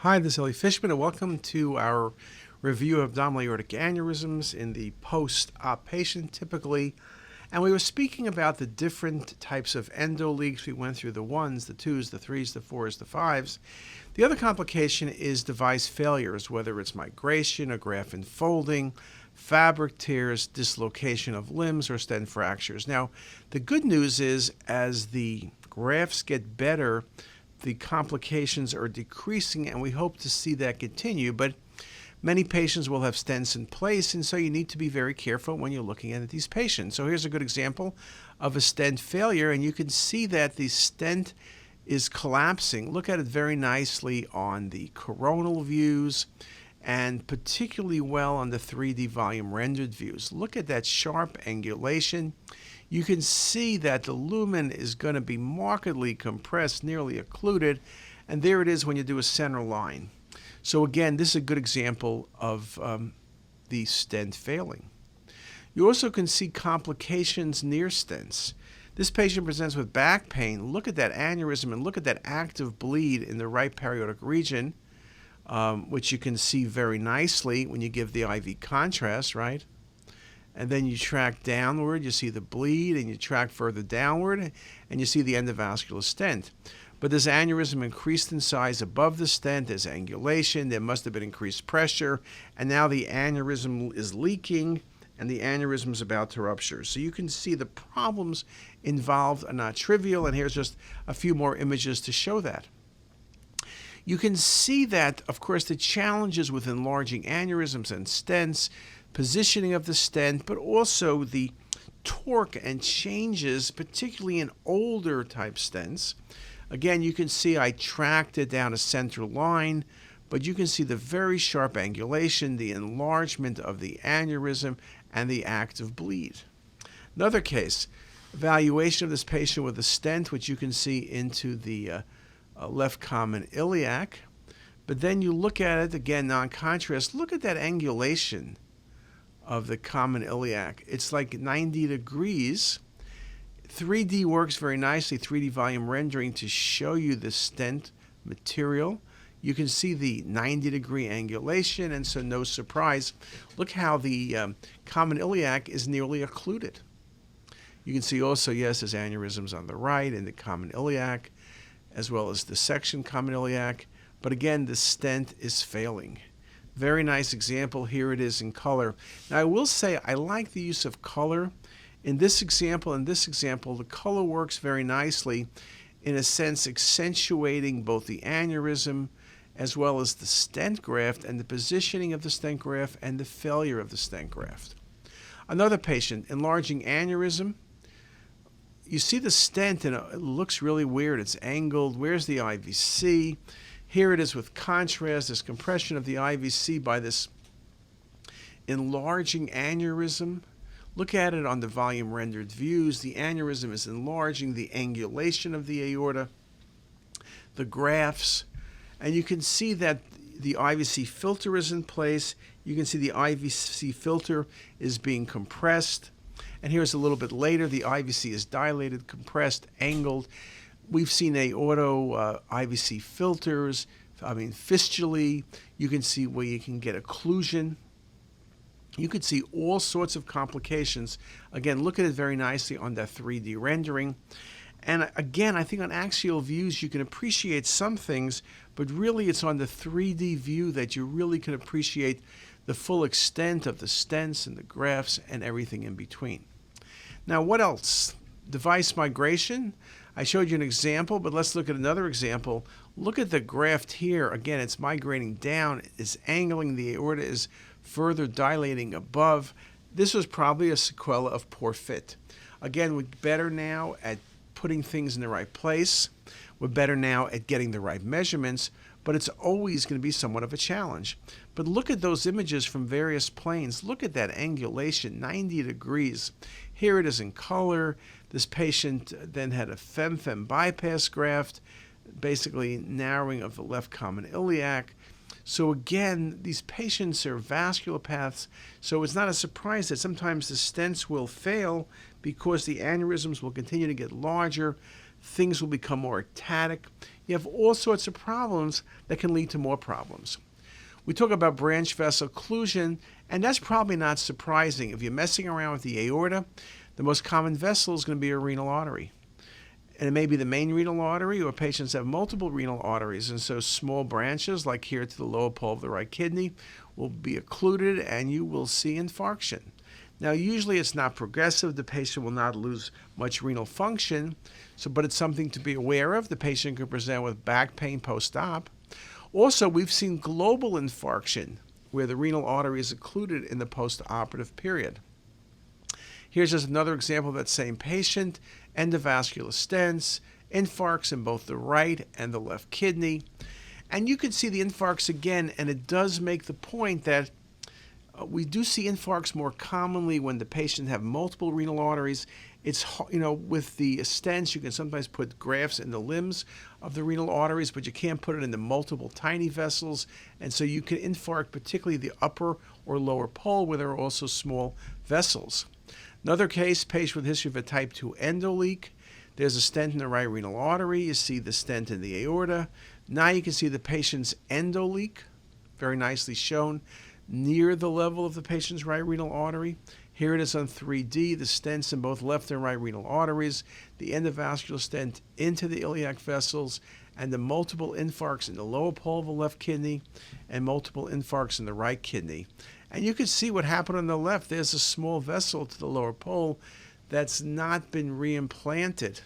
Hi, this is Ellie Fishman, and welcome to our review of abdominal aortic aneurysms in the post-op patient typically. And we were speaking about the different types of endoleaks. We went through the 1s, the 2s, the 3s, the 4s, the 5s. The other complication is device failures, whether it's migration or graft enfolding, fabric tears, dislocation of limbs, or stent fractures. Now, the good news is as the grafts get better, the complications are decreasing, and we hope to see that continue. But many patients will have stents in place, and so you need to be very careful when you're looking at these patients. So here's a good example of a stent failure, and you can see that the stent is collapsing. Look at it very nicely on the coronal views, and particularly well on the 3D volume rendered views. Look at that sharp angulation. You can see that the lumen is going to be markedly compressed, nearly occluded, and there it is when you do a center line. So again, this is a good example of the stent failing. You also can see complications near stents. This patient presents with back pain. Look at that aneurysm and look at that active bleed in the right periaortic region, which you can see very nicely when you give the IV contrast, right? And then you track downward, you see the bleed, and you track further downward, and you see the endovascular stent. But this aneurysm increased in size above the stent, there's angulation, there must have been increased pressure, and now the aneurysm is leaking, and the aneurysm is about to rupture. So you can see the problems involved are not trivial, and here's just a few more images to show that. You can see that, of course, the challenges with enlarging aneurysms and stents, positioning of the stent, but also the torque and changes, particularly in older type stents. Again, you can see I tracked it down a center line, but you can see the very sharp angulation, the enlargement of the aneurysm, and the active bleed. Another case, evaluation of this patient with a stent, which you can see into the left common iliac. But then you look at it, again, non-contrast, look at that angulation of the common iliac. It's like 90 degrees. 3D works very nicely, 3D volume rendering, to show you the stent material. You can see the 90-degree angulation, and so no surprise. Look how the common iliac is nearly occluded. You can see also, yes, there's aneurysms on the right in the common iliac, as well as dissection common iliac. But again, the stent is failing. Very nice example. Here it is in color. Now, I will say I like the use of color. In this example, the color works very nicely, in a sense accentuating both the aneurysm as well as the stent graft and the positioning of the stent graft and the failure of the stent graft. Another patient, enlarging aneurysm. You see the stent and it looks really weird. It's angled. Where's the IVC? Here it is with contrast, this compression of the IVC by this enlarging aneurysm. Look at it on the volume rendered views. The aneurysm is enlarging, the angulation of the aorta, the grafts, and you can see that the IVC filter is in place. You can see the IVC filter is being compressed. And here's a little bit later, the IVC is dilated, compressed, angled. We've seen aorto IVC filters, fistulae. You can see where you can get occlusion. You could see all sorts of complications. Again, look at it very nicely on that 3D rendering. And again, I think on axial views you can appreciate some things, but really it's on the 3D view that you really can appreciate the full extent of the stents and the grafts and everything in between. Now, what else? Device migration. I showed you an example, but let's look at another example. Look at the graft here. Again, it's migrating down. It's angling. The aorta is further dilating above. This was probably a sequela of poor fit. Again, we're better now at putting things in the right place. We're better now at getting the right measurements, but it's always going to be somewhat of a challenge. But look at those images from various planes. Look at that angulation, 90 degrees. Here it is in color. This patient then had a fem-fem bypass graft, basically narrowing of the left common iliac. So again, these patients are vascular paths, so it's not a surprise that sometimes the stents will fail because the aneurysms will continue to get larger, things will become more ectatic. you have all sorts of problems that can lead to more problems. We talk about branch vessel occlusion, and that's probably not surprising. If you're messing around with the aorta, the most common vessel is going to be a renal artery. And it may be the main renal artery, or patients have multiple renal arteries, and so small branches, like here to the lower pole of the right kidney, will be occluded, and you will see infarction. Now, usually it's not progressive. The patient will not lose much renal function, but it's something to be aware of. The patient could present with back pain post-op. Also, we've seen global infarction, where the renal artery is occluded in the post-operative period. Here's just another example of that same patient: endovascular stents, infarcts in both the right and the left kidney. And you can see the infarcts again, and it does make the point that we do see infarcts more commonly when the patient have multiple renal arteries. It's, with the stents, you can sometimes put grafts in the limbs of the renal arteries, but you can't put it in the multiple tiny vessels. And so you can infarct particularly the upper or lower pole, where there are also small vessels. Another case, patient with history of a type 2 endoleak. There's a stent in the right renal artery. You see the stent in the aorta. Now you can see the patient's endoleak, very nicely shown, near the level of the patient's right renal artery. Here it is on 3D, the stents in both left and right renal arteries, the endovascular stent into the iliac vessels, and the multiple infarcts in the lower pole of the left kidney and multiple infarcts in the right kidney. And you can see what happened on the left. There's a small vessel to the lower pole that's not been reimplanted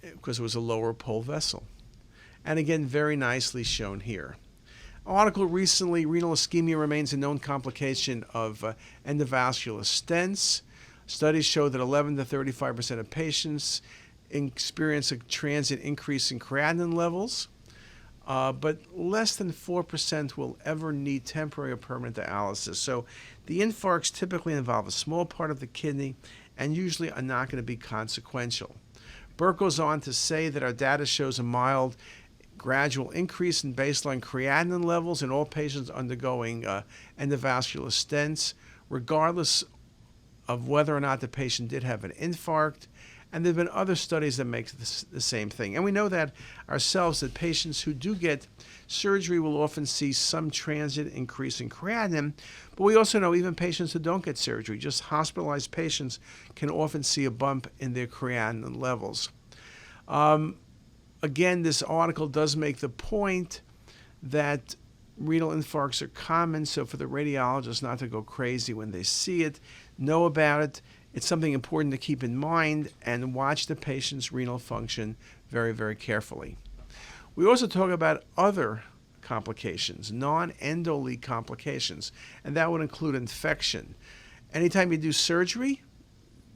because it was a lower pole vessel. And again, very nicely shown here. Article recently, renal ischemia remains a known complication of endovascular stents. Studies show that 11 to 35% of patients experience a transient increase in creatinine levels, but less than 4% will ever need temporary or permanent dialysis. So the infarcts typically involve a small part of the kidney and usually are not going to be consequential. Burke goes on to say that our data shows a mild gradual increase in baseline creatinine levels in all patients undergoing endovascular stents, regardless of whether or not the patient did have an infarct. And there have been other studies that make the same thing. And we know that ourselves, that patients who do get surgery will often see some transient increase in creatinine. But we also know even patients who don't get surgery, just hospitalized patients, can often see a bump in their creatinine levels. Again, this article does make the point that renal infarcts are common, so for the radiologist not to go crazy when they see it, know about it. It's something important to keep in mind, and watch the patient's renal function very, very carefully. We also talk about other complications, non-endoleak complications, and that would include infection. Anytime you do surgery,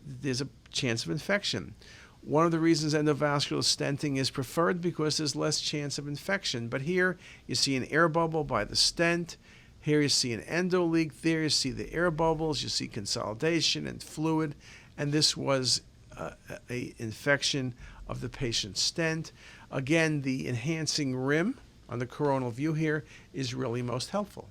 there's a chance of infection. One of the reasons endovascular stenting is preferred because there's less chance of infection. But here you see an air bubble by the stent. Here you see an endoleak. There you see the air bubbles. You see consolidation and fluid. And this was an infection of the patient's stent. Again, the enhancing rim on the coronal view here is really most helpful.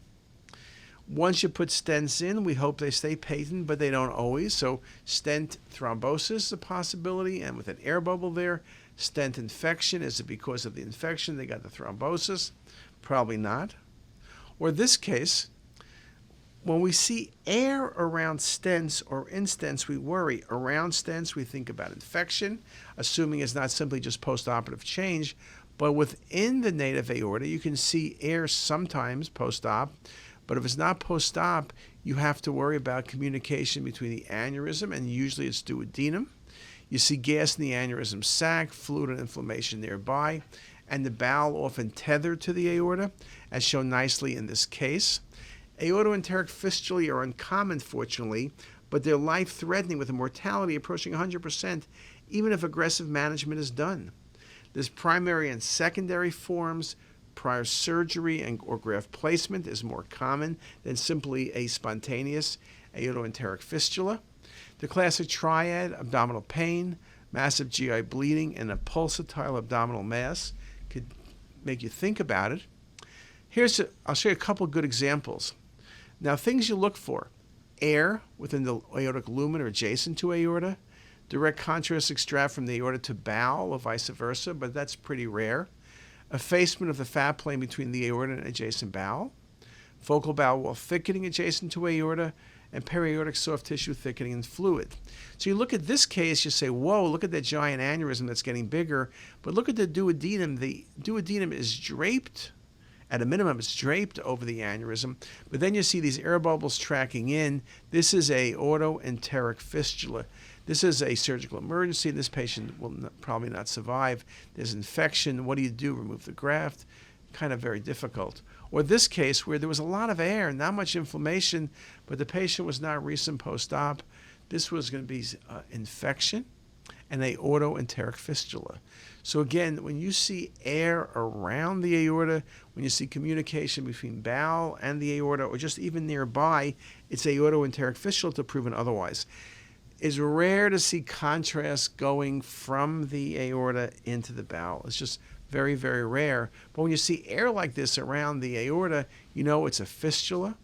Once you put stents in, we hope they stay patent, but they don't always. So stent thrombosis is a possibility, and with an air bubble there. Stent infection, is it because of the infection they got the thrombosis? Probably not. Or this case, when we see air around stents or in stents, we worry. Around stents, we think about infection, assuming it's not simply just postoperative change, but within the native aorta, you can see air sometimes post-op. But if it's not post-op, you have to worry about communication between the aneurysm, and usually it's duodenum. You see gas in the aneurysm sac, fluid and inflammation nearby, and the bowel often tethered to the aorta, as shown nicely in this case. Aortoenteric fistulae are uncommon, fortunately, but they're life-threatening with a mortality approaching 100%, even if aggressive management is done. There's primary and secondary forms. Prior surgery or graft placement is more common than simply a spontaneous aortoenteric fistula. The classic triad, abdominal pain, massive GI bleeding, and a pulsatile abdominal mass, could make you think about it. I'll show you a couple good examples. Now, things you look for: air within the aortic lumen or adjacent to aorta, direct contrast extract from the aorta to bowel or vice versa, but that's pretty rare. Effacement of the fat plane between the aorta and adjacent bowel. Focal bowel wall thickening adjacent to aorta, and periaortic soft tissue thickening and fluid. So you look at this case, you say, whoa, look at that giant aneurysm that's getting bigger. But look at the duodenum. The duodenum is draped. At a minimum, it's draped over the aneurysm. But then you see these air bubbles tracking in. This is a Aorto Enteric Fistula. This is a surgical emergency. This patient will probably not survive. There's infection. What do? Remove the graft? Kind of very difficult. Or this case where there was a lot of air, not much inflammation, but the patient was not recent post-op. This was going to be infection and a Aortoenteric fistula. So again, when you see air around the aorta, when you see communication between bowel and the aorta, or just even nearby, it's a Aortoenteric fistula to proven otherwise. It's rare to see contrast going from the aorta into the bowel. It's just very, very rare. But when you see air like this around the aorta, you know it's a fistula.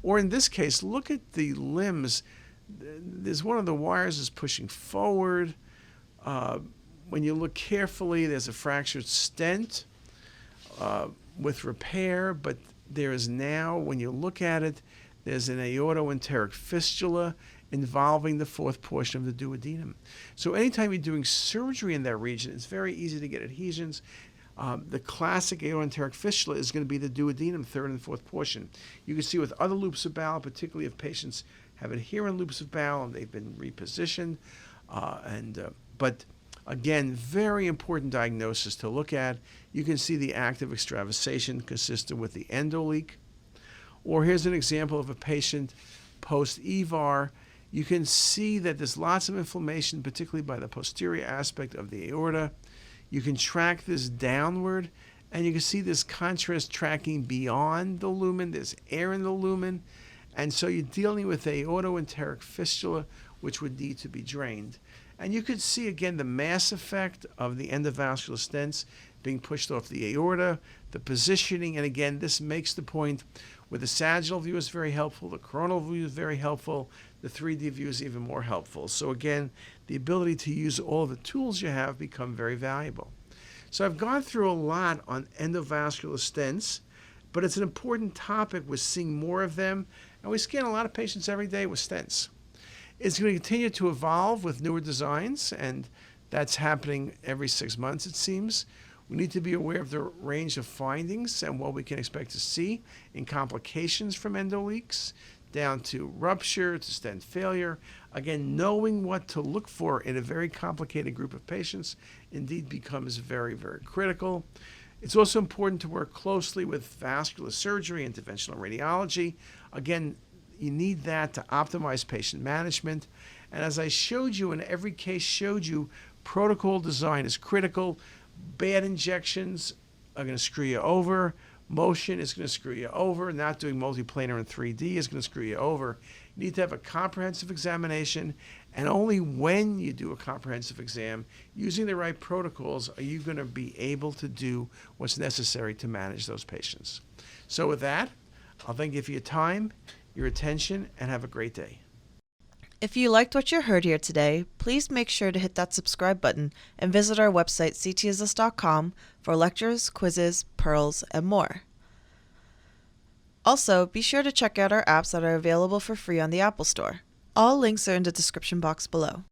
Or in this case, look at the limbs. There's one of the wires is pushing forward. When you look carefully, there's a fractured stent with repair, but there is now, when you look at it, there's an Aortoenteric fistula involving the fourth portion of the duodenum. So anytime you're doing surgery in that region, it's very easy to get adhesions. The classic Aortoenteric fistula is going to be the duodenum, third and fourth portion. You can see with other loops of bowel, particularly if patients have adherent loops of bowel and they've been repositioned. But again, very important diagnosis to look at. You can see the active extravasation consistent with the Endoleak. Or here's an example of a patient post-EVAR. You can see that there's lots of inflammation, particularly by the posterior aspect of the aorta. You can track this downward, and you can see this contrast tracking beyond the lumen. There's air in the lumen. And so you're dealing with a Aortoenteric fistula, which would need to be drained. And you could see, again, the mass effect of the endovascular stents being pushed off the aorta, the positioning, and again, this makes the point where the sagittal view is very helpful, the coronal view is very helpful, the 3D view is even more helpful. So again, the ability to use all the tools you have become very valuable. So I've gone through a lot on endovascular stents, but it's an important topic. We're seeing more of them, and we scan a lot of patients every day with stents. It's going to continue to evolve with newer designs, and that's happening every 6 months, it seems. We need to be aware of the range of findings and what we can expect to see in complications from endoleaks, down to rupture, to stent failure. Again, knowing what to look for in a very complicated group of patients indeed becomes very, very critical. It's also important to work closely with vascular surgery, interventional radiology. Again, you need that to optimize patient management. And as I showed you, in every case showed you, protocol design is critical. Bad injections are going to screw you over. Motion is going to screw you over. Not doing multiplanar in 3D is going to screw you over. You need to have a comprehensive examination, and only when you do a comprehensive exam, using the right protocols, are you going to be able to do what's necessary to manage those patients. So with that, I'll thank you for your time, your attention, and have a great day. If you liked what you heard here today, please make sure to hit that subscribe button and visit our website CTisus.com for lectures, quizzes, pearls, and more. Also, be sure to check out our apps that are available for free on the Apple Store. All links are in the description box below.